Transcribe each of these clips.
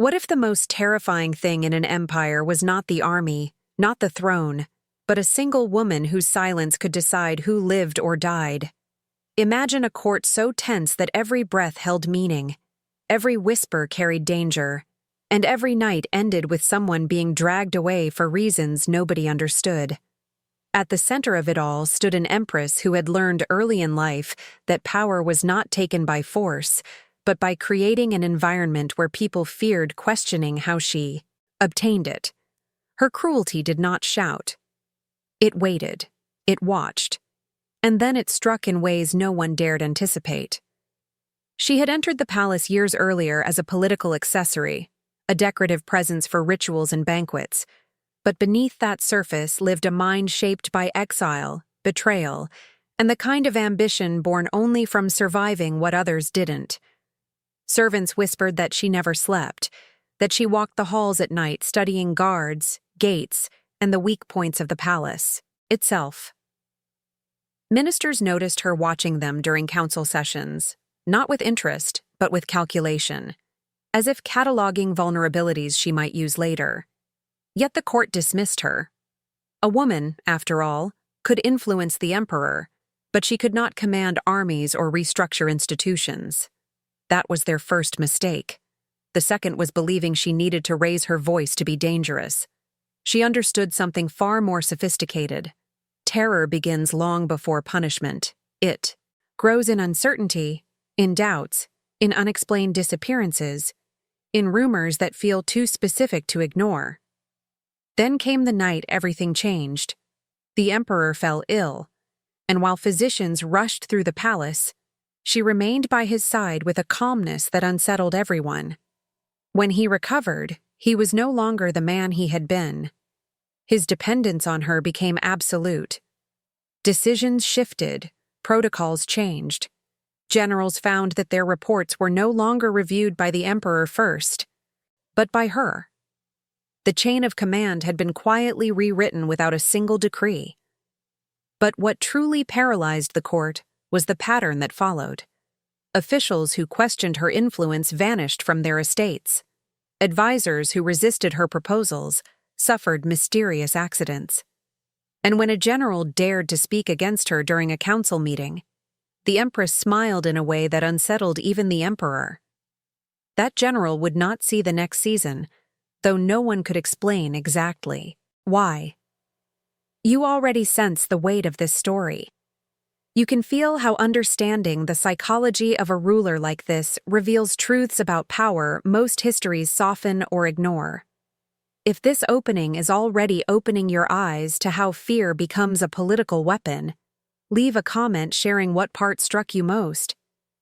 What if the most terrifying thing in an empire was not the army, not the throne, but a single woman whose silence could decide who lived or died? Imagine a court so tense that every breath held meaning, every whisper carried danger, and every night ended with someone being dragged away for reasons nobody understood. At the center of it all stood an empress who had learned early in life that power was not taken by force, but by creating an environment where people feared questioning how she obtained it. Her cruelty did not shout. It waited, it watched, and then it struck in ways no one dared anticipate. She had entered the palace years earlier as a political accessory, a decorative presence for rituals and banquets, but beneath that surface lived a mind shaped by exile, betrayal, and the kind of ambition born only from surviving what others didn't. Servants whispered that she never slept, that she walked the halls at night studying guards, gates, and the weak points of the palace itself. Ministers noticed her watching them during council sessions, not with interest, but with calculation, as if cataloging vulnerabilities she might use later. Yet the court dismissed her. A woman, after all, could influence the emperor, but she could not command armies or restructure institutions. That was their first mistake. The second was believing she needed to raise her voice to be dangerous. She understood something far more sophisticated. Terror begins long before punishment. It grows in uncertainty, in doubts, in unexplained disappearances, in rumors that feel too specific to ignore. Then came the night everything changed. The emperor fell ill, and while physicians rushed through the palace, she remained by his side with a calmness that unsettled everyone. When he recovered, he was no longer the man he had been. His dependence on her became absolute. Decisions shifted, protocols changed. Generals found that their reports were no longer reviewed by the emperor first, but by her. The chain of command had been quietly rewritten without a single decree. But what truly paralyzed the court was the pattern that followed. Officials who questioned her influence vanished from their estates. Advisors who resisted her proposals suffered mysterious accidents. And when a general dared to speak against her during a council meeting, the empress smiled in a way that unsettled even the emperor. That general would not see the next season, though no one could explain exactly why. You already sense the weight of this story. You can feel how understanding the psychology of a ruler like this reveals truths about power most histories soften or ignore. If this opening is already opening your eyes to how fear becomes a political weapon, leave a comment sharing what part struck you most.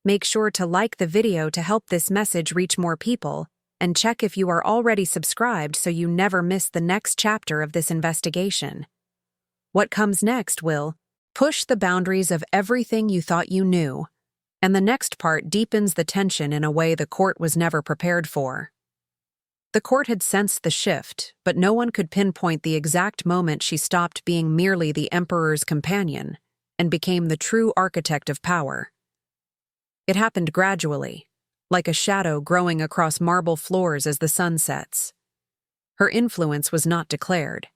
Make sure to like the video to help this message reach more people, and check if you are already subscribed so you never miss the next chapter of this investigation. What comes next will push the boundaries of everything you thought you knew, and the next part deepens the tension in a way the court was never prepared for. The court had sensed the shift, but no one could pinpoint the exact moment she stopped being merely the emperor's companion and became the true architect of power. It happened gradually, like a shadow growing across marble floors as the sun sets. Her influence was not declared.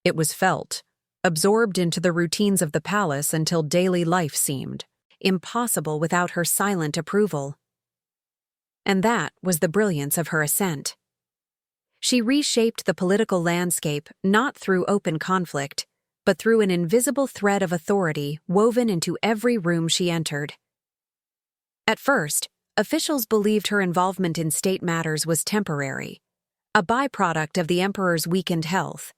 It was felt, absorbed into the routines of the palace until daily life seemed impossible without her silent approval. And that was the brilliance of her ascent. She reshaped the political landscape not through open conflict, but through an invisible thread of authority woven into every room she entered. At first, officials believed her involvement in state matters was temporary, a byproduct of the emperor's weakened health.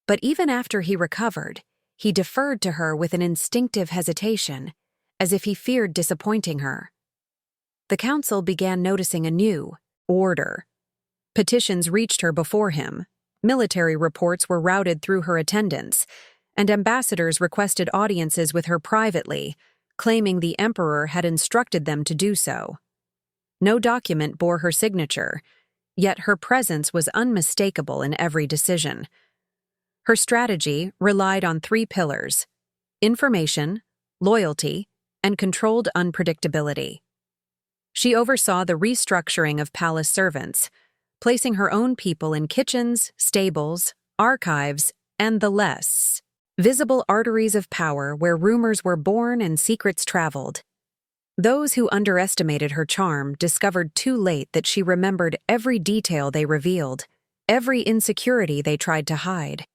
But even after he recovered, he deferred to her with an instinctive hesitation, as if he feared disappointing her. The council began noticing a new order. Petitions reached her before him, military reports were routed through her attendants, and ambassadors requested audiences with her privately, claiming the emperor had instructed them to do so. No document bore her signature, yet her presence was unmistakable in every decision. Her strategy relied on 3 pillars: information, loyalty, and controlled unpredictability. She oversaw the restructuring of palace servants, placing her own people in kitchens, stables, archives, and the less visible arteries of power where rumors were born and secrets traveled. Those who underestimated her charm discovered too late that she remembered every detail they revealed, every insecurity they tried to hide.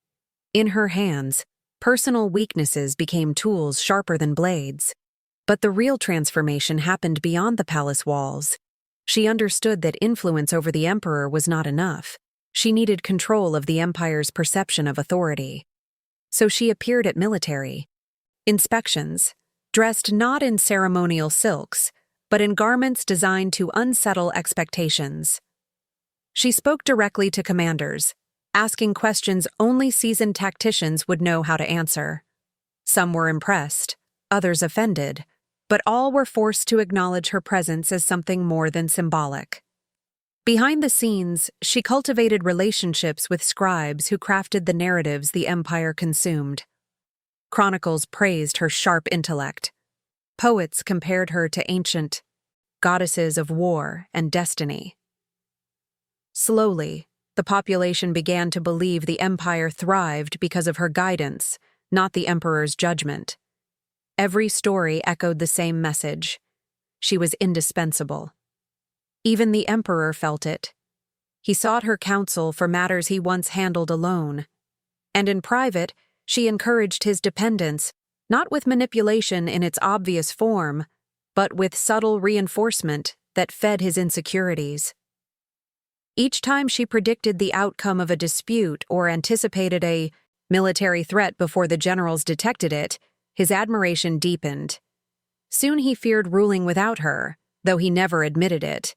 In her hands, personal weaknesses became tools sharper than blades. But the real transformation happened beyond the palace walls. She understood that influence over the emperor was not enough. She needed control of the empire's perception of authority. So she appeared at military inspections, dressed not in ceremonial silks, but in garments designed to unsettle expectations. She spoke directly to commanders, asking questions only seasoned tacticians would know how to answer. Some were impressed, others offended, but all were forced to acknowledge her presence as something more than symbolic. Behind the scenes, she cultivated relationships with scribes who crafted the narratives the empire consumed. Chronicles praised her sharp intellect. Poets compared her to ancient goddesses of war and destiny. Slowly, the population began to believe the empire thrived because of her guidance, not the emperor's judgment. Every story echoed the same message. She was indispensable. Even the emperor felt it. He sought her counsel for matters he once handled alone. And in private, she encouraged his dependence, not with manipulation in its obvious form, but with subtle reinforcement that fed his insecurities. Each time she predicted the outcome of a dispute or anticipated a military threat before the generals detected it, his admiration deepened. Soon he feared ruling without her, though he never admitted it.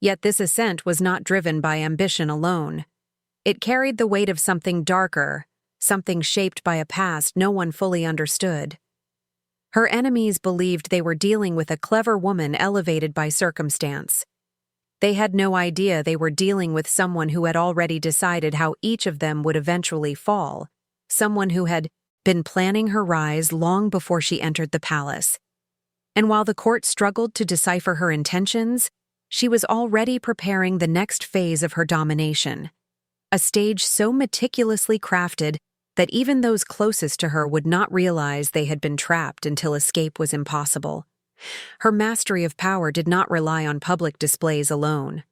Yet this ascent was not driven by ambition alone. It carried the weight of something darker, something shaped by a past no one fully understood. Her enemies believed they were dealing with a clever woman elevated by circumstance. They had no idea they were dealing with someone who had already decided how each of them would eventually fall, someone who had been planning her rise long before she entered the palace. And while the court struggled to decipher her intentions, she was already preparing the next phase of her domination, a stage so meticulously crafted that even those closest to her would not realize they had been trapped until escape was impossible. Her mastery of power did not rely on public displays alone.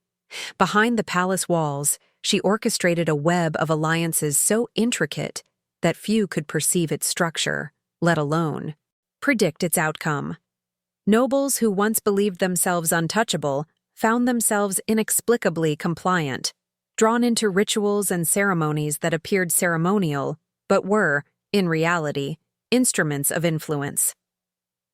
Behind the palace walls, she orchestrated a web of alliances so intricate that few could perceive its structure, let alone predict its outcome. Nobles who once believed themselves untouchable found themselves inexplicably compliant, drawn into rituals and ceremonies that appeared ceremonial, but were, in reality, instruments of influence.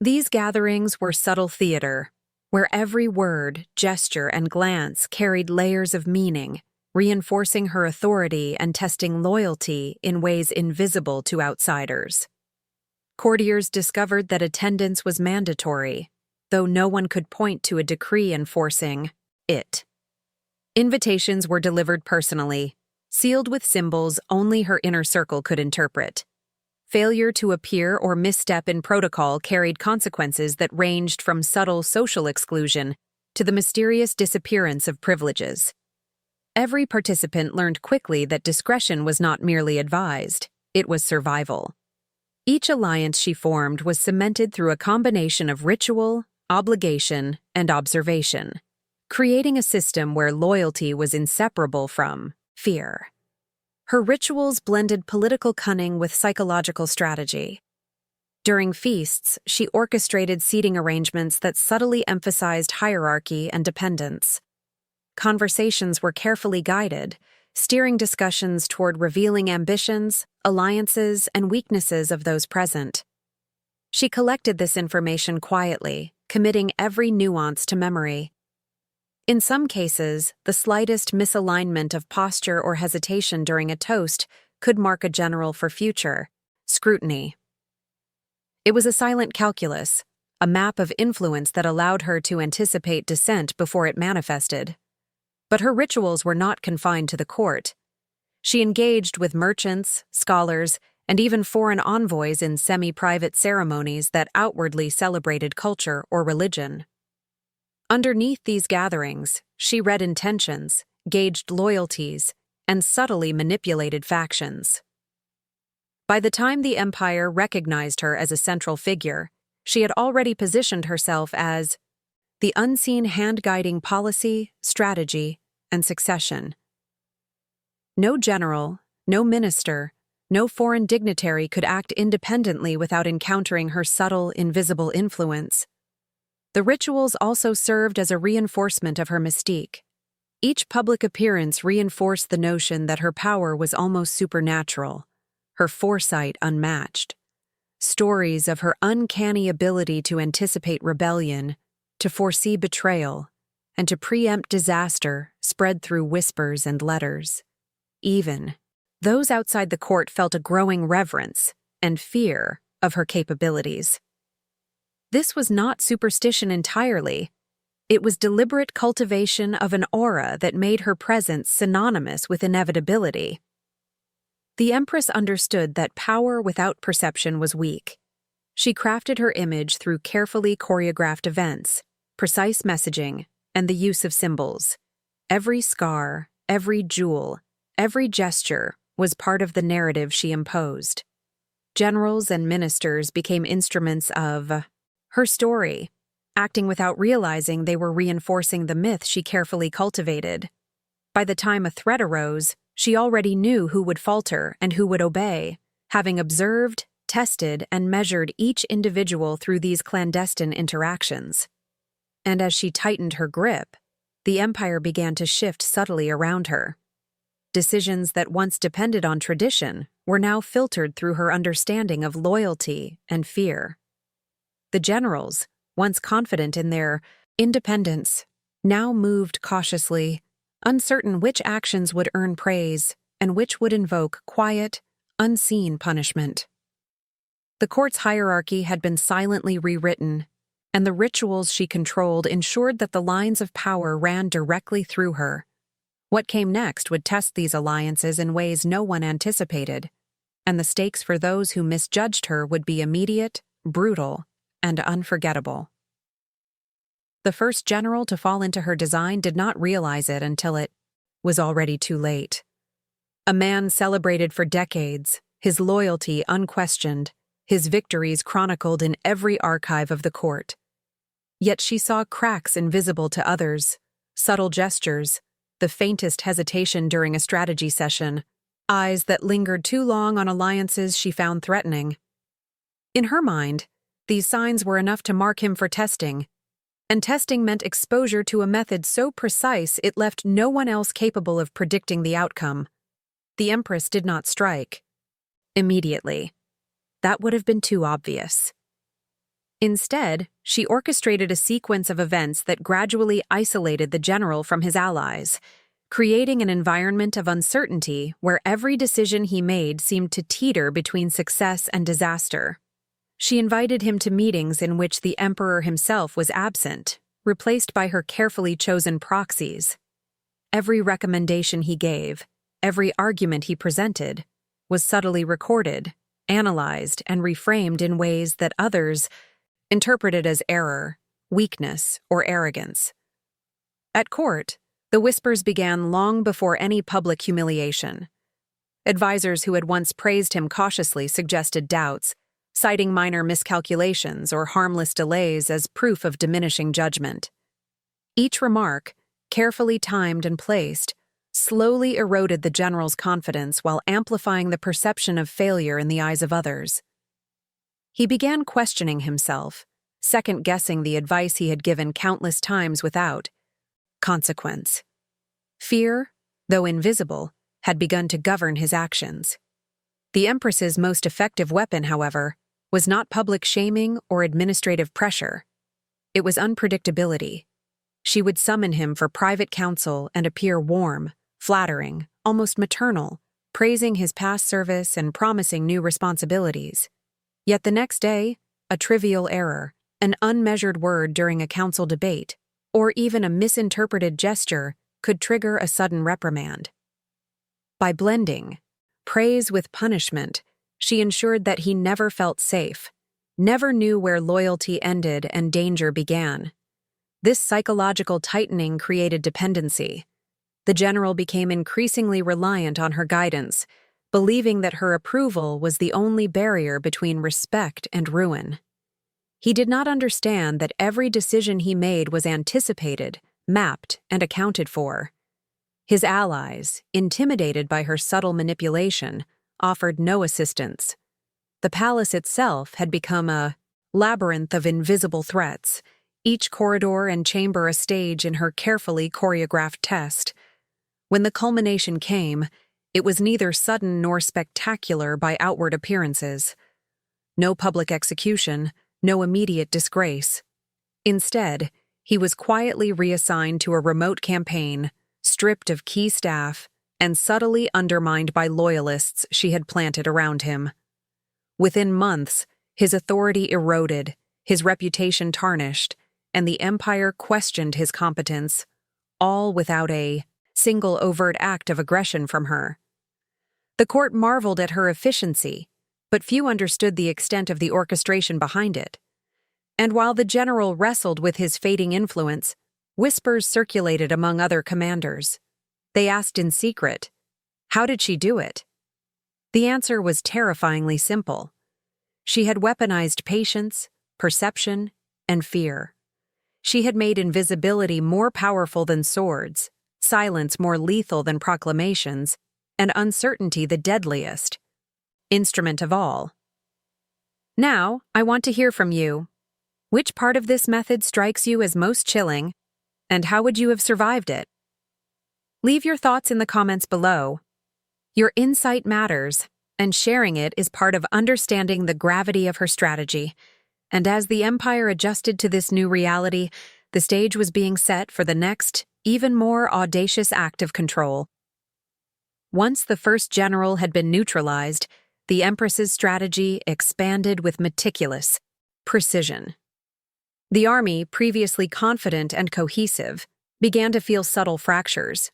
These gatherings were subtle theater, where every word, gesture, and glance carried layers of meaning, reinforcing her authority and testing loyalty in ways invisible to outsiders. Courtiers discovered that attendance was mandatory, though no one could point to a decree enforcing it. Invitations were delivered personally, sealed with symbols only her inner circle could interpret. Failure to appear or misstep in protocol carried consequences that ranged from subtle social exclusion to the mysterious disappearance of privileges. Every participant learned quickly that discretion was not merely advised, it was survival. Each alliance she formed was cemented through a combination of ritual, obligation, and observation, creating a system where loyalty was inseparable from fear. Her rituals blended political cunning with psychological strategy. During feasts, she orchestrated seating arrangements that subtly emphasized hierarchy and dependence. Conversations were carefully guided, steering discussions toward revealing ambitions, alliances, and weaknesses of those present. She collected this information quietly, committing every nuance to memory. In some cases, the slightest misalignment of posture or hesitation during a toast could mark a general for future scrutiny. It was a silent calculus, a map of influence that allowed her to anticipate dissent before it manifested. But her rituals were not confined to the court. She engaged with merchants, scholars, and even foreign envoys in semi-private ceremonies that outwardly celebrated culture or religion. Underneath these gatherings, she read intentions, gauged loyalties, and subtly manipulated factions. By the time the empire recognized her as a central figure, she had already positioned herself as the unseen hand guiding policy, strategy, and succession. No general, no minister, no foreign dignitary could act independently without encountering her subtle, invisible influence. The rituals also served as a reinforcement of her mystique. Each public appearance reinforced the notion that her power was almost supernatural, her foresight unmatched. Stories of her uncanny ability to anticipate rebellion, to foresee betrayal, and to preempt disaster spread through whispers and letters. Even those outside the court felt a growing reverence and fear of her capabilities. This was not superstition entirely. It was deliberate cultivation of an aura that made her presence synonymous with inevitability. The Empress understood that power without perception was weak. She crafted her image through carefully choreographed events, precise messaging, and the use of symbols. Every scar, every jewel, every gesture was part of the narrative she imposed. Generals and ministers became instruments of her story, acting without realizing they were reinforcing the myth she carefully cultivated. By the time a threat arose, she already knew who would falter and who would obey, having observed, tested, and measured each individual through these clandestine interactions. And as she tightened her grip, the empire began to shift subtly around her. Decisions that once depended on tradition were now filtered through her understanding of loyalty and fear. The generals, once confident in their independence, now moved cautiously, uncertain which actions would earn praise and which would invoke quiet, unseen punishment. The court's hierarchy had been silently rewritten, and the rituals she controlled ensured that the lines of power ran directly through her. What came next would test these alliances in ways no one anticipated, and the stakes for those who misjudged her would be immediate, brutal, and unforgettable. The first general to fall into her design did not realize it until it was already too late. A man celebrated for decades, his loyalty unquestioned, his victories chronicled in every archive of the court. Yet she saw cracks invisible to others, subtle gestures, the faintest hesitation during a strategy session, eyes that lingered too long on alliances she found threatening. In her mind, these signs were enough to mark him for testing, and testing meant exposure to a method so precise it left no one else capable of predicting the outcome. The Empress did not strike immediately. That would have been too obvious. Instead, she orchestrated a sequence of events that gradually isolated the general from his allies, creating an environment of uncertainty where every decision he made seemed to teeter between success and disaster. She invited him to meetings in which the emperor himself was absent, replaced by her carefully chosen proxies. Every recommendation he gave, every argument he presented, was subtly recorded, analyzed, and reframed in ways that others interpreted as error, weakness, or arrogance. At court, the whispers began long before any public humiliation. Advisors who had once praised him cautiously suggested doubts, citing minor miscalculations or harmless delays as proof of diminishing judgment. Each remark, carefully timed and placed, slowly eroded the general's confidence while amplifying the perception of failure in the eyes of others. He began questioning himself, second-guessing the advice he had given countless times without consequence. Fear, though invisible, had begun to govern his actions. The Empress's most effective weapon, however, was not public shaming or administrative pressure. It was unpredictability. She would summon him for private counsel and appear warm, flattering, almost maternal, praising his past service and promising new responsibilities. Yet the next day, a trivial error, an unmeasured word during a council debate, or even a misinterpreted gesture could trigger a sudden reprimand. By blending praise with punishment, she ensured that he never felt safe, never knew where loyalty ended and danger began. This psychological tightening created dependency. The general became increasingly reliant on her guidance, believing that her approval was the only barrier between respect and ruin. He did not understand that every decision he made was anticipated, mapped, and accounted for. His allies, intimidated by her subtle manipulation, offered no assistance. The palace itself had become a labyrinth of invisible threats, each corridor and chamber a stage in her carefully choreographed test. When the culmination came, it was neither sudden nor spectacular by outward appearances. No public execution, no immediate disgrace. Instead, he was quietly reassigned to a remote campaign, stripped of key staff, and subtly undermined by loyalists she had planted around him. Within months, his authority eroded, his reputation tarnished, and the empire questioned his competence, all without a single overt act of aggression from her. The court marveled at her efficiency, but few understood the extent of the orchestration behind it. And while the general wrestled with his fading influence, whispers circulated among other commanders. They asked in secret, how did she do it? The answer was terrifyingly simple. She had weaponized patience, perception, and fear. She had made invisibility more powerful than swords, silence more lethal than proclamations, and uncertainty the deadliest instrument of all. Now, I want to hear from you. Which part of this method strikes you as most chilling, and how would you have survived it? Leave your thoughts in the comments below. Your insight matters, and sharing it is part of understanding the gravity of her strategy. And as the empire adjusted to this new reality, the stage was being set for the next, even more audacious act of control. Once the first general had been neutralized, the Empress's strategy expanded with meticulous precision. The army, previously confident and cohesive, began to feel subtle fractures.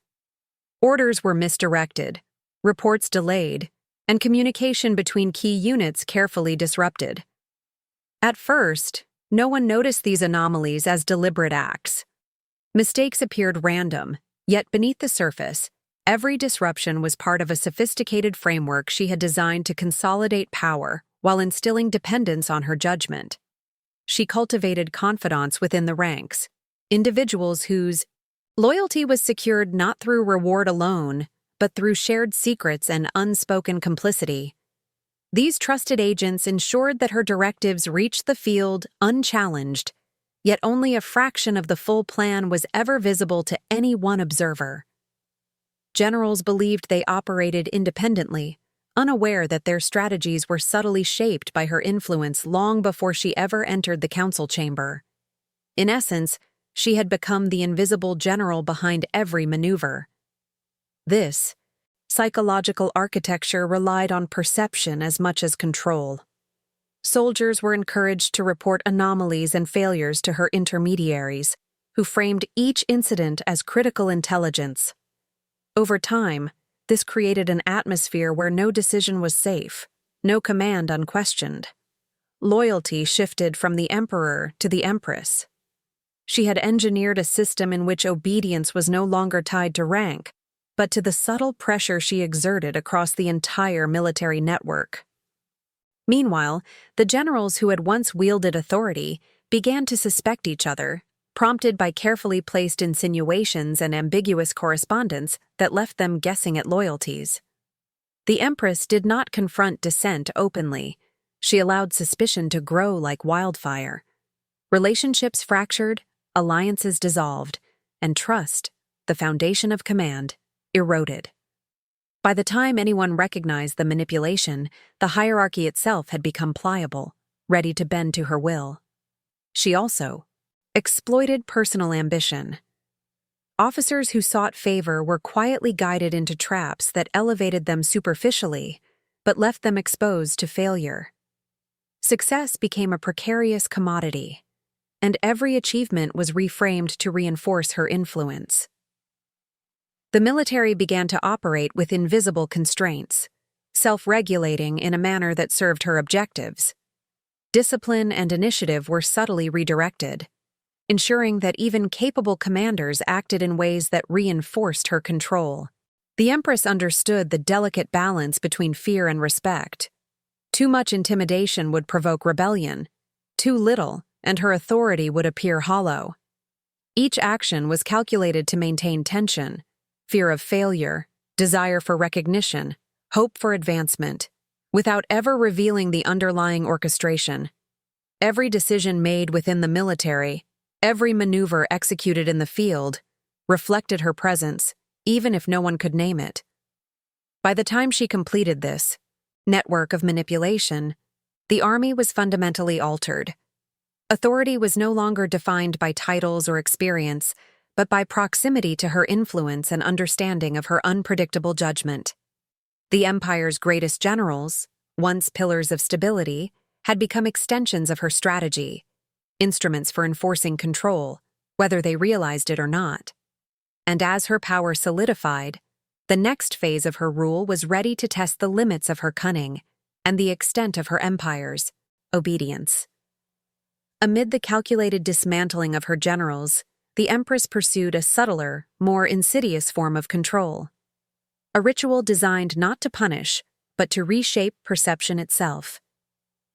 Orders were misdirected, reports delayed, and communication between key units carefully disrupted. At first, no one noticed these anomalies as deliberate acts. Mistakes appeared random, yet beneath the surface, every disruption was part of a sophisticated framework she had designed to consolidate power while instilling dependence on her judgment. She cultivated confidants within the ranks, individuals whose loyalty was secured not through reward alone, but through shared secrets and unspoken complicity. These trusted agents ensured that her directives reached the field unchallenged, yet only a fraction of the full plan was ever visible to any one observer. Generals believed they operated independently, unaware that their strategies were subtly shaped by her influence long before she ever entered the council chamber. In essence, she had become the invisible general behind every maneuver. This psychological architecture relied on perception as much as control. Soldiers were encouraged to report anomalies and failures to her intermediaries, who framed each incident as critical intelligence. Over time, this created an atmosphere where no decision was safe, no command unquestioned. Loyalty shifted from the emperor to the empress. She had engineered a system in which obedience was no longer tied to rank, but to the subtle pressure she exerted across the entire military network. Meanwhile, the generals who had once wielded authority began to suspect each other, prompted by carefully placed insinuations and ambiguous correspondence that left them guessing at loyalties. The Empress did not confront dissent openly. She allowed suspicion to grow like wildfire. Relationships fractured, alliances dissolved, and trust, the foundation of command, eroded. By the time anyone recognized the manipulation, the hierarchy itself had become pliable, ready to bend to her will. She also exploited personal ambition. Officers who sought favor were quietly guided into traps that elevated them superficially, but left them exposed to failure. Success became a precarious commodity, and every achievement was reframed to reinforce her influence. The military began to operate with invisible constraints, self-regulating in a manner that served her objectives. Discipline and initiative were subtly redirected. ensuring that even capable commanders acted in ways that reinforced her control. The Empress understood the delicate balance between fear and respect. Too much intimidation would provoke rebellion. Too little, and her authority would appear hollow. Each action was calculated to maintain tension, fear of failure, desire for recognition, hope for advancement, without ever revealing the underlying orchestration. Every decision made within the military, every maneuver executed in the field, reflected her presence, even if no one could name it. By the time she completed this network of manipulation, the army was fundamentally altered. Authority was no longer defined by titles or experience, but by proximity to her influence and understanding of her unpredictable judgment. The Empire's greatest generals, once pillars of stability, had become extensions of her strategy, instruments for enforcing control, whether they realized it or not. And as her power solidified, the next phase of her rule was ready to test the limits of her cunning and the extent of her empire's obedience. Amid the calculated dismantling of her generals, the Empress pursued a subtler, more insidious form of control. A ritual designed not to punish, but to reshape perception itself.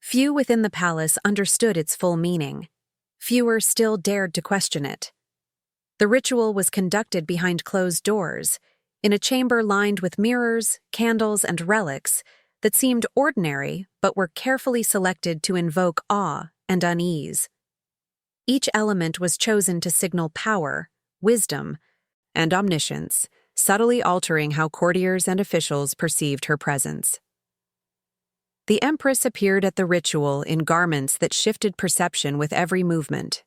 Few within the palace understood its full meaning. Fewer still dared to question it. The ritual was conducted behind closed doors, in a chamber lined with mirrors, candles, and relics that seemed ordinary but were carefully selected to invoke awe and unease. Each element was chosen to signal power, wisdom, and omniscience, subtly altering how courtiers and officials perceived her presence. The Empress appeared at the ritual in garments that shifted perception with every movement.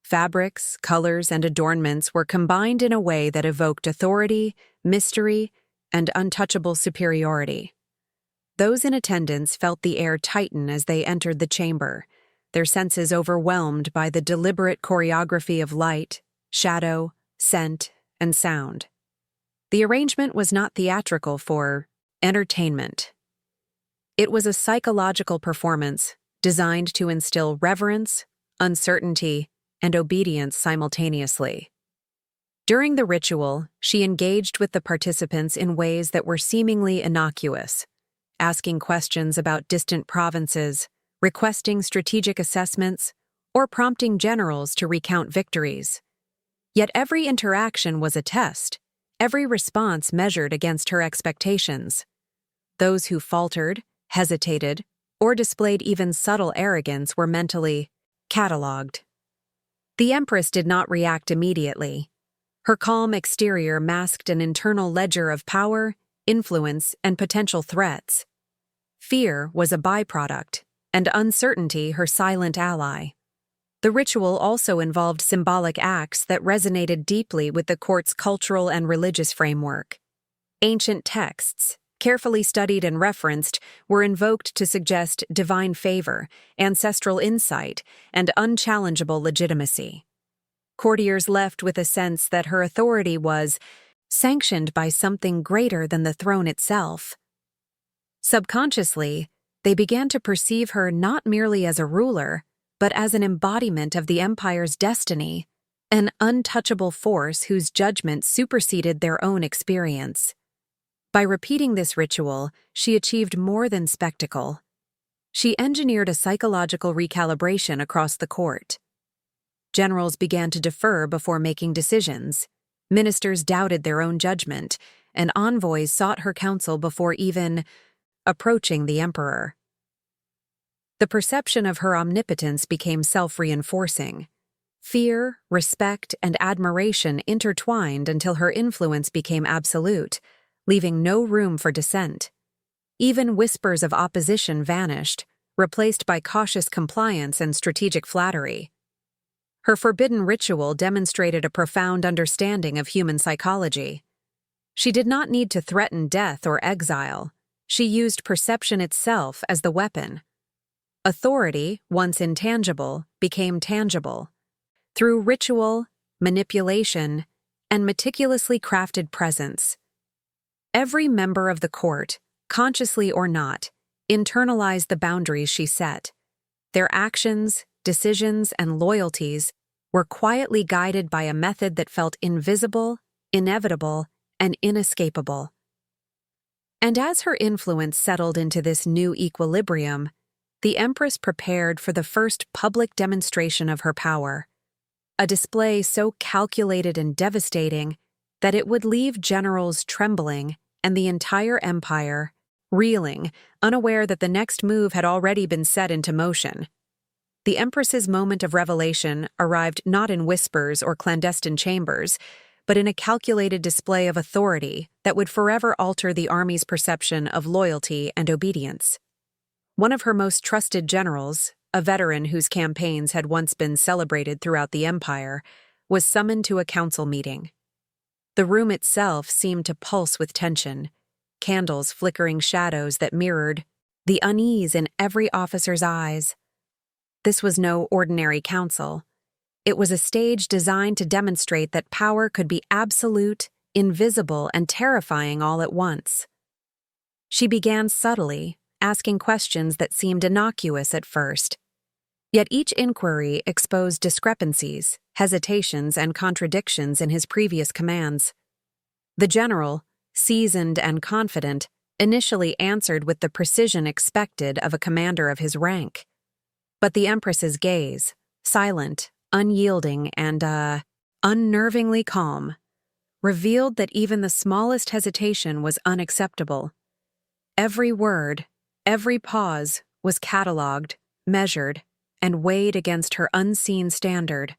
Fabrics, colors, and adornments were combined in a way that evoked authority, mystery, and untouchable superiority. Those in attendance felt the air tighten as they entered the chamber, their senses overwhelmed by the deliberate choreography of light, shadow, scent, and sound. The arrangement was not theatrical for entertainment. It was a psychological performance designed to instill reverence, uncertainty, and obedience simultaneously. During the ritual, she engaged with the participants in ways that were seemingly innocuous, asking questions about distant provinces, requesting strategic assessments, or prompting generals to recount victories. Yet every interaction was a test, every response measured against her expectations. Those who faltered, hesitated, or displayed even subtle arrogance were mentally catalogued. The Empress did not react immediately. Her calm exterior masked an internal ledger of power, influence, and potential threats. Fear was a byproduct, and uncertainty her silent ally. The ritual also involved symbolic acts that resonated deeply with the court's cultural and religious framework. Ancient texts, carefully studied and referenced, were invoked to suggest divine favor, ancestral insight, and unchallengeable legitimacy. Courtiers left with a sense that her authority was sanctioned by something greater than the throne itself. Subconsciously, they began to perceive her not merely as a ruler, but as an embodiment of the empire's destiny, an untouchable force whose judgment superseded their own experience. By repeating this ritual, she achieved more than spectacle. She engineered a psychological recalibration across the court. Generals began to defer before making decisions. Ministers doubted their own judgment, and envoys sought her counsel before even approaching the emperor. The perception of her omnipotence became self-reinforcing. Fear, respect, and admiration intertwined until her influence became absolute, leaving no room for dissent. Even whispers of opposition vanished, replaced by cautious compliance and strategic flattery. Her forbidden ritual demonstrated a profound understanding of human psychology. She did not need to threaten death or exile. She used perception itself as the weapon. Authority, once intangible, became tangible. Through ritual, manipulation, and meticulously crafted presence, every member of the court, consciously or not, internalized the boundaries she set. Their actions, decisions, and loyalties were quietly guided by a method that felt invisible, inevitable, and inescapable. And as her influence settled into this new equilibrium, the Empress prepared for the first public demonstration of her power, a display so calculated and devastating that it would leave generals trembling and the entire empire reeling, unaware that the next move had already been set into motion. The Empress's moment of revelation arrived not in whispers or clandestine chambers, but in a calculated display of authority that would forever alter the army's perception of loyalty and obedience. One of her most trusted generals, a veteran whose campaigns had once been celebrated throughout the empire, was summoned to a council meeting. The room itself seemed to pulse with tension, candles flickering shadows that mirrored the unease in every officer's eyes. This was no ordinary council. It was a stage designed to demonstrate that power could be absolute, invisible, and terrifying all at once. She began subtly, asking questions that seemed innocuous at first. Yet each inquiry exposed discrepancies, hesitations, and contradictions in his previous commands. The general, seasoned and confident, initially answered with the precision expected of a commander of his rank. But the Empress's gaze, silent, unyielding, and, unnervingly calm, revealed that even the smallest hesitation was unacceptable. Every word, every pause was catalogued, measured, and weighed against her unseen standard.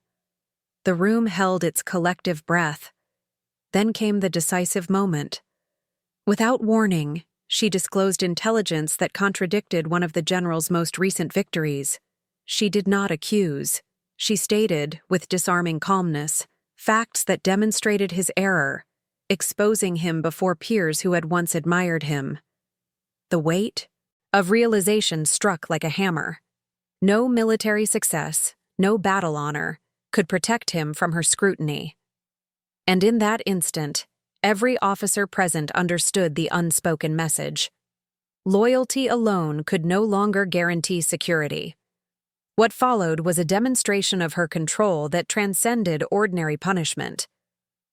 The room held its collective breath. Then came the decisive moment. Without warning, she disclosed intelligence that contradicted one of the general's most recent victories. She did not accuse. She stated, with disarming calmness, facts that demonstrated his error, exposing him before peers who had once admired him. The weight of realization struck like a hammer. No military success, no battle honor, could protect him from her scrutiny. And in that instant, every officer present understood the unspoken message. Loyalty alone could no longer guarantee security. What followed was a demonstration of her control that transcended ordinary punishment.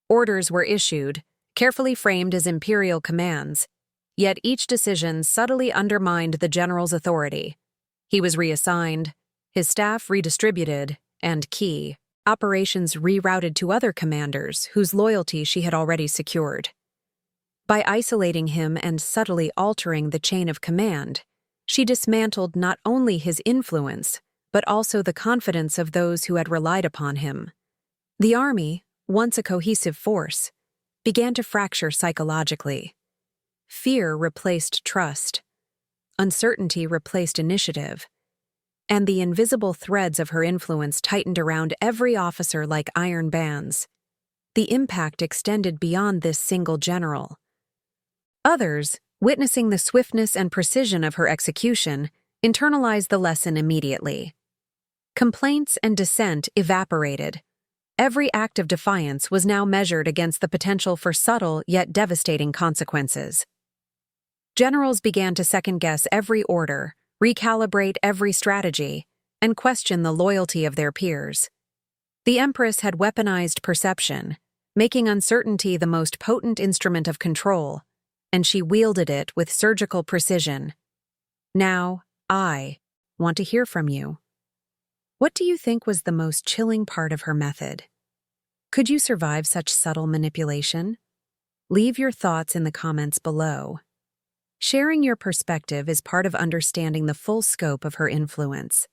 Orders were issued, carefully framed as imperial commands, yet each decision subtly undermined the general's authority. He was reassigned, his staff redistributed, and key operations rerouted to other commanders whose loyalty she had already secured. By isolating him and subtly altering the chain of command, she dismantled not only his influence, but also the confidence of those who had relied upon him. The army, once a cohesive force, began to fracture psychologically. Fear replaced trust. Uncertainty replaced initiative, and the invisible threads of her influence tightened around every officer like iron bands. The impact extended beyond this single general. Others, witnessing the swiftness and precision of her execution, internalized the lesson immediately. Complaints and dissent evaporated. Every act of defiance was now measured against the potential for subtle yet devastating consequences. Generals began to second-guess every order, recalibrate every strategy, and question the loyalty of their peers. The Empress had weaponized perception, making uncertainty the most potent instrument of control, and she wielded it with surgical precision. Now, I want to hear from you. What do you think was the most chilling part of her method? Could you survive such subtle manipulation? Leave your thoughts in the comments below. Sharing your perspective is part of understanding the full scope of her influence.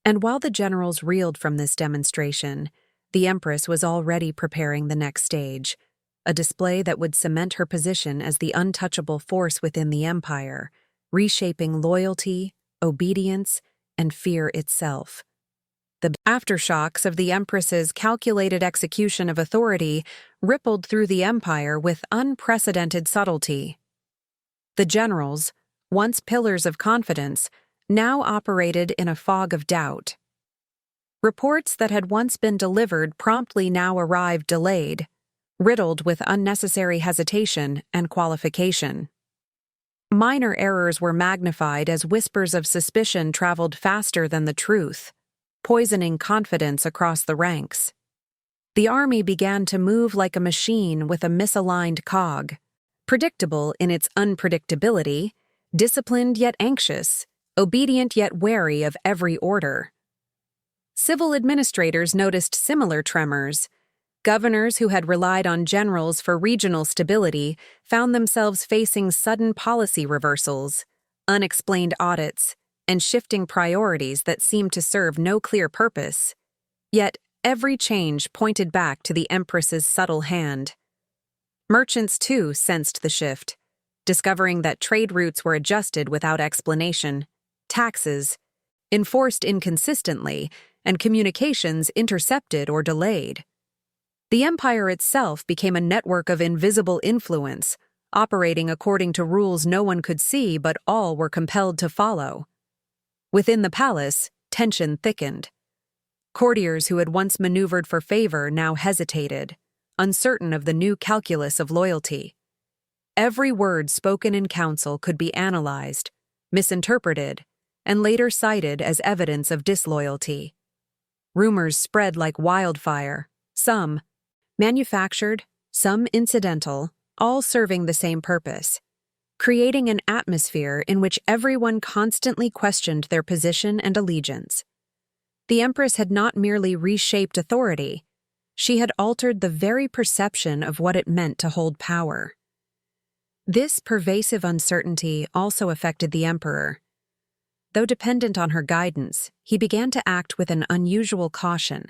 And while the generals reeled from this demonstration, the Empress was already preparing the next stage, a display that would cement her position as the untouchable force within the empire, reshaping loyalty, obedience, and fear itself. The aftershocks of the Empress's calculated execution of authority rippled through the empire with unprecedented subtlety. The generals, once pillars of confidence, now operated in a fog of doubt. Reports that had once been delivered promptly now arrived delayed, riddled with unnecessary hesitation and qualification. Minor errors were magnified as whispers of suspicion traveled faster than the truth. poisoning confidence across the ranks. The army began to move like a machine with a misaligned cog, predictable in its unpredictability, disciplined yet anxious, obedient yet wary of every order. Civil administrators noticed similar tremors. Governors who had relied on generals for regional stability found themselves facing sudden policy reversals, unexplained audits, and shifting priorities that seemed to serve no clear purpose. Yet, every change pointed back to the Empress's subtle hand. Merchants, too, sensed the shift, discovering that trade routes were adjusted without explanation, taxes enforced inconsistently, and communications intercepted or delayed. The empire itself became a network of invisible influence, operating according to rules no one could see but all were compelled to follow. Within the palace, tension thickened. Courtiers who had once maneuvered for favor now hesitated, uncertain of the new calculus of loyalty. Every word spoken in council could be analyzed, misinterpreted, and later cited as evidence of disloyalty. Rumors spread like wildfire, some manufactured, some incidental, all serving the same purpose, creating an atmosphere in which everyone constantly questioned their position and allegiance. The Empress had not merely reshaped authority, she had altered the very perception of what it meant to hold power. This pervasive uncertainty also affected the Emperor. Though dependent on her guidance, he began to act with an unusual caution,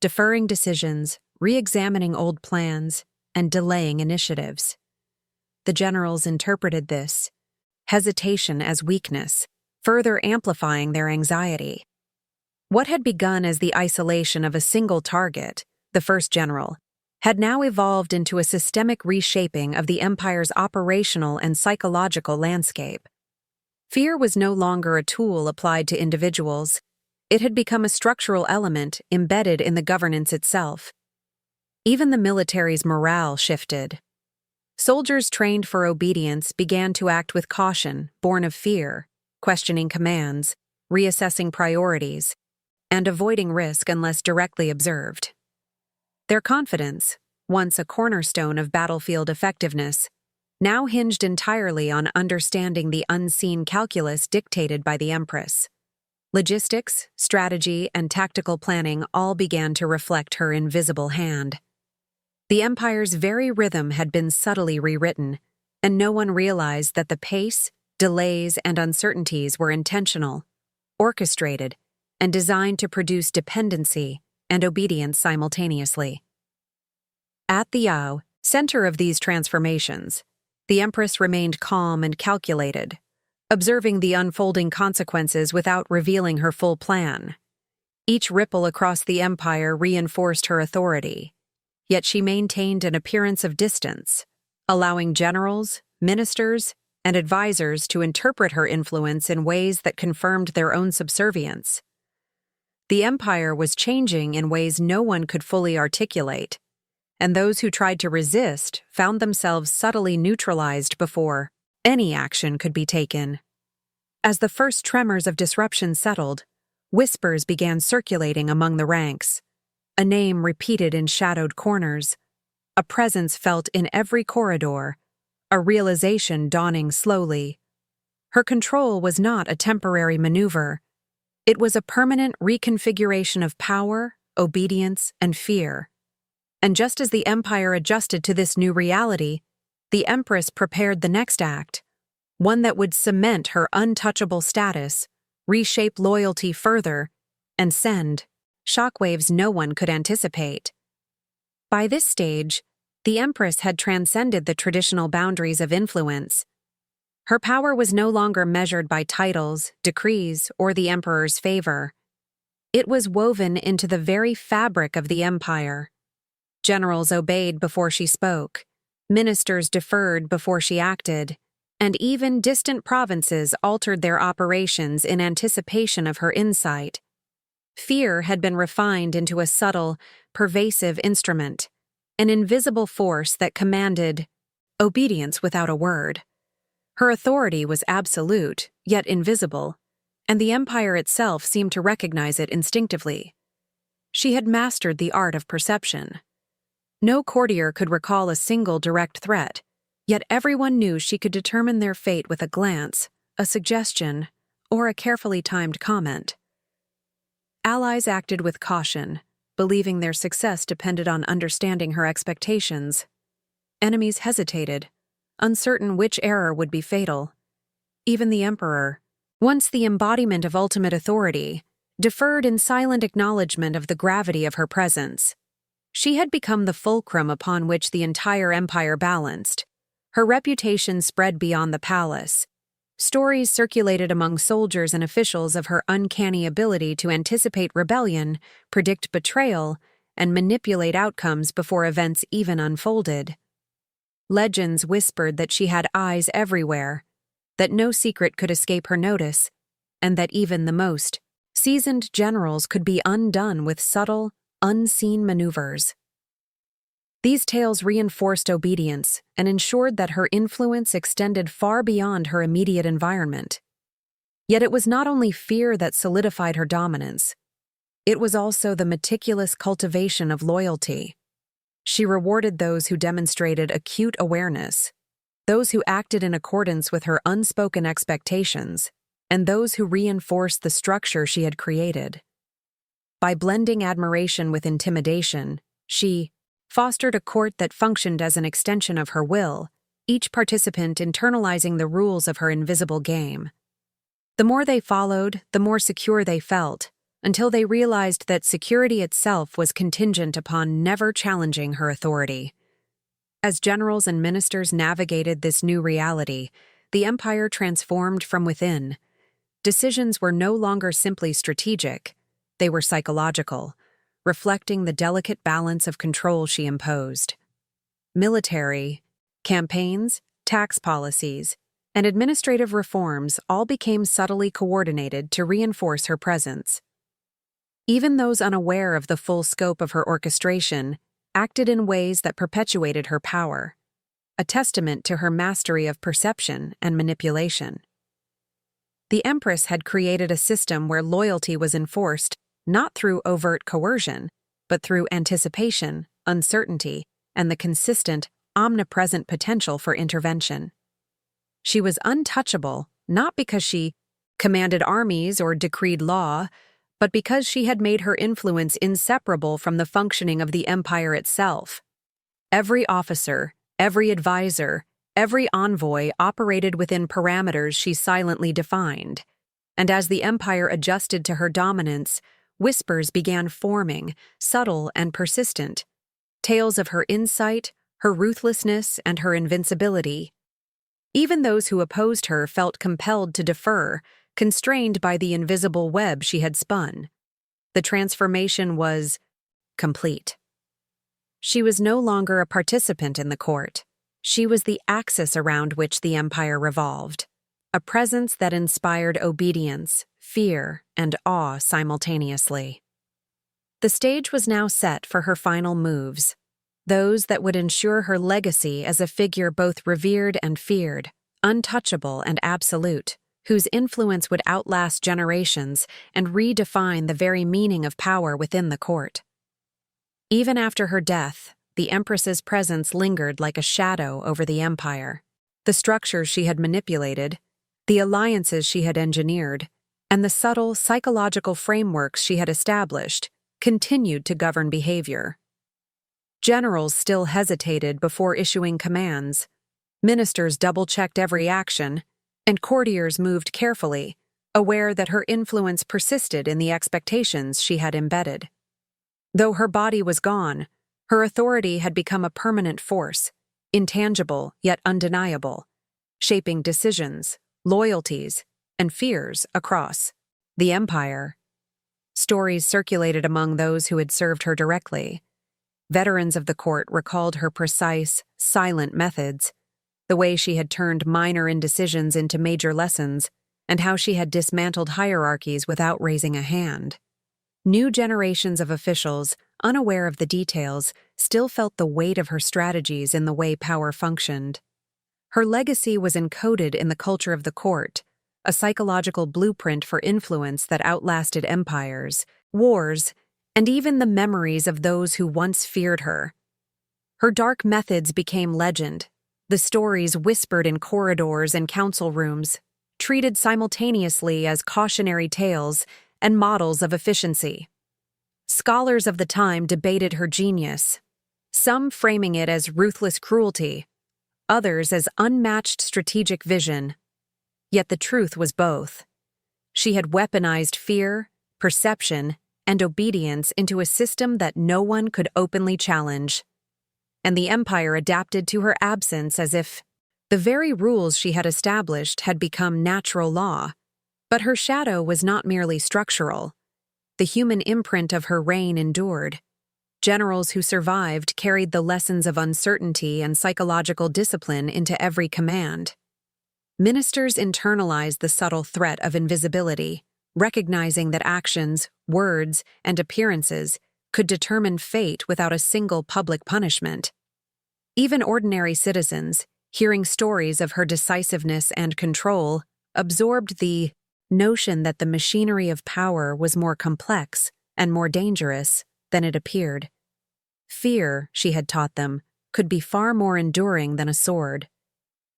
deferring decisions, re-examining old plans, and delaying initiatives. The generals interpreted this hesitation as weakness, further amplifying their anxiety. What had begun as the isolation of a single target, the first general, had now evolved into a systemic reshaping of the empire's operational and psychological landscape. Fear was no longer a tool applied to individuals. It had become a structural element embedded in the governance itself. Even the military's morale shifted. Soldiers trained for obedience began to act with caution, born of fear, questioning commands, reassessing priorities, and avoiding risk unless directly observed. Their confidence, once a cornerstone of battlefield effectiveness, now hinged entirely on understanding the unseen calculus dictated by the Empress. Logistics, strategy, and tactical planning all began to reflect her invisible hand. The Empire's very rhythm had been subtly rewritten, and no one realized that the pace, delays, and uncertainties were intentional, orchestrated, and designed to produce dependency and obedience simultaneously. At the center of these transformations, the Empress remained calm and calculated, observing the unfolding consequences without revealing her full plan. Each ripple across the empire reinforced her authority, yet she maintained an appearance of distance, allowing generals, ministers, and advisors to interpret her influence in ways that confirmed their own subservience. The empire was changing in ways no one could fully articulate, and those who tried to resist found themselves subtly neutralized before any action could be taken. As the first tremors of disruption settled, whispers began circulating among the ranks, a name repeated in shadowed corners, a presence felt in every corridor, a realization dawning slowly. Her control was not a temporary maneuver. It was a permanent reconfiguration of power, obedience, and fear. And just as the empire adjusted to this new reality, the Empress prepared the next act, one that would cement her untouchable status, reshape loyalty further, and send shockwaves no one could anticipate. By this stage, the Empress had transcended the traditional boundaries of influence. Her power was no longer measured by titles, decrees, or the emperor's favor. It was woven into the very fabric of the empire. Generals obeyed before she spoke, ministers deferred before she acted, and even distant provinces altered their operations in anticipation of her insight. Fear had been refined into a subtle, pervasive instrument, an invisible force that commanded obedience without a word. Her authority was absolute, yet invisible, and the empire itself seemed to recognize it instinctively. She had mastered the art of perception. No courtier could recall a single direct threat, yet everyone knew she could determine their fate with a glance, a suggestion, or a carefully timed comment. Allies acted with caution, believing their success depended on understanding her expectations. Enemies hesitated, uncertain which error would be fatal. Even the emperor, once the embodiment of ultimate authority, deferred in silent acknowledgement of the gravity of her presence. She had become the fulcrum upon which the entire empire balanced. Her reputation spread beyond the palace. Stories circulated among soldiers and officials of her uncanny ability to anticipate rebellion, predict betrayal, and manipulate outcomes before events even unfolded. Legends whispered that she had eyes everywhere, that no secret could escape her notice, and that even the most seasoned generals could be undone with subtle, unseen maneuvers. These tales reinforced obedience and ensured that her influence extended far beyond her immediate environment. Yet it was not only fear that solidified her dominance. It was also the meticulous cultivation of loyalty. She rewarded those who demonstrated acute awareness, those who acted in accordance with her unspoken expectations, and those who reinforced the structure she had created. By blending admiration with intimidation, she fostered a court that functioned as an extension of her will, each participant internalizing the rules of her invisible game. The more they followed, the more secure they felt, until they realized that security itself was contingent upon never challenging her authority. As generals and ministers navigated this new reality, the empire transformed from within. Decisions were no longer simply strategic, they were psychological, reflecting the delicate balance of control she imposed. Military, campaigns, tax policies, and administrative reforms all became subtly coordinated to reinforce her presence. Even those unaware of the full scope of her orchestration acted in ways that perpetuated her power, a testament to her mastery of perception and manipulation. The Empress had created a system where loyalty was enforced not through overt coercion, but through anticipation, uncertainty, and the consistent, omnipresent potential for intervention. She was untouchable, not because she commanded armies or decreed law, but because she had made her influence inseparable from the functioning of the empire itself. Every officer, every advisor, every envoy operated within parameters she silently defined, and as the empire adjusted to her dominance, whispers began forming, subtle and persistent, tales of her insight, her ruthlessness, and her invincibility. Even those who opposed her felt compelled to defer, constrained by the invisible web she had spun. The transformation was complete. She was no longer a participant in the court. She was the axis around which the empire revolved, a presence that inspired obedience, fear, and awe simultaneously. The stage was now set for her final moves, those that would ensure her legacy as a figure both revered and feared, untouchable and absolute, whose influence would outlast generations and redefine the very meaning of power within the court. Even after her death, the Empress's presence lingered like a shadow over the empire. The structures she had manipulated, the alliances she had engineered, and the subtle psychological frameworks she had established continued to govern behavior. Generals still hesitated before issuing commands, ministers double-checked every action, and courtiers moved carefully, aware that her influence persisted in the expectations she had embedded. Though her body was gone, her authority had become a permanent force, intangible yet undeniable, shaping decisions, loyalties, and fears across the empire. Stories circulated among those who had served her directly. Veterans of the court recalled her precise, silent methods, the way she had turned minor indecisions into major lessons, and how she had dismantled hierarchies without raising a hand. New generations of officials, unaware of the details, still felt the weight of her strategies in the way power functioned. Her legacy was encoded in the culture of the court, a psychological blueprint for influence that outlasted empires, wars, and even the memories of those who once feared her. Her dark methods became legend, the stories whispered in corridors and council rooms, treated simultaneously as cautionary tales and models of efficiency. Scholars of the time debated her genius, some framing it as ruthless cruelty, others as unmatched strategic vision. Yet the truth was both. She had weaponized fear, perception, and obedience into a system that no one could openly challenge. And the empire adapted to her absence as if the very rules she had established had become natural law. But her shadow was not merely structural. The human imprint of her reign endured. Generals who survived carried the lessons of uncertainty and psychological discipline into every command. Ministers internalized the subtle threat of invisibility, recognizing that actions, words, and appearances could determine fate without a single public punishment. Even ordinary citizens, hearing stories of her decisiveness and control, absorbed the notion that the machinery of power was more complex and more dangerous than it appeared. Fear, she had taught them, could be far more enduring than a sword.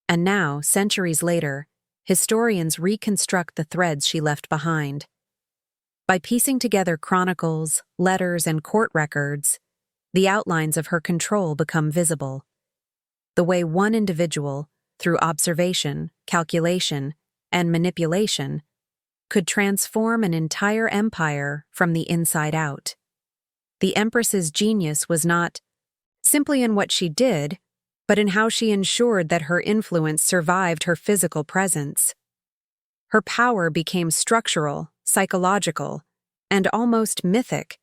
And now, centuries later, historians reconstruct the threads she left behind. By piecing together chronicles, letters, and court records, the outlines of her control become visible. The way one individual, through observation, calculation, and manipulation, could transform an entire empire from the inside out. The Empress's genius was not simply in what she did, but in how she ensured that her influence survived her physical presence. Her power became structural, psychological, and almost mythic,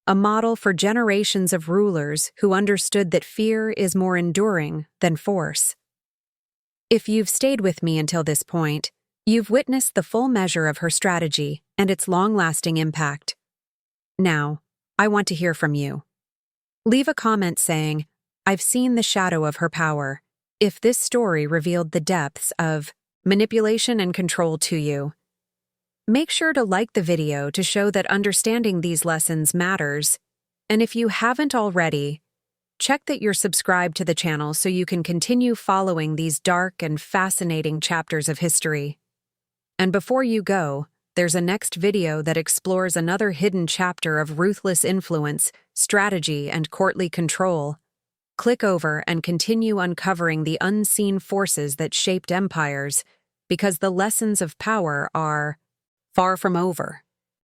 a model for generations of rulers who understood that fear is more enduring than force. If you've stayed with me until this point, you've witnessed the full measure of her strategy and its long-lasting impact. Now, I want to hear from you. Leave a comment saying, "I've seen the shadow of her power," if this story revealed the depths of manipulation and control to you. Make sure to like the video to show that understanding these lessons matters, and if you haven't already, check that you're subscribed to the channel so you can continue following these dark and fascinating chapters of history. And before you go, there's a next video that explores another hidden chapter of ruthless influence, strategy, and courtly control. Click over and continue uncovering the unseen forces that shaped empires, because the lessons of power are far from over.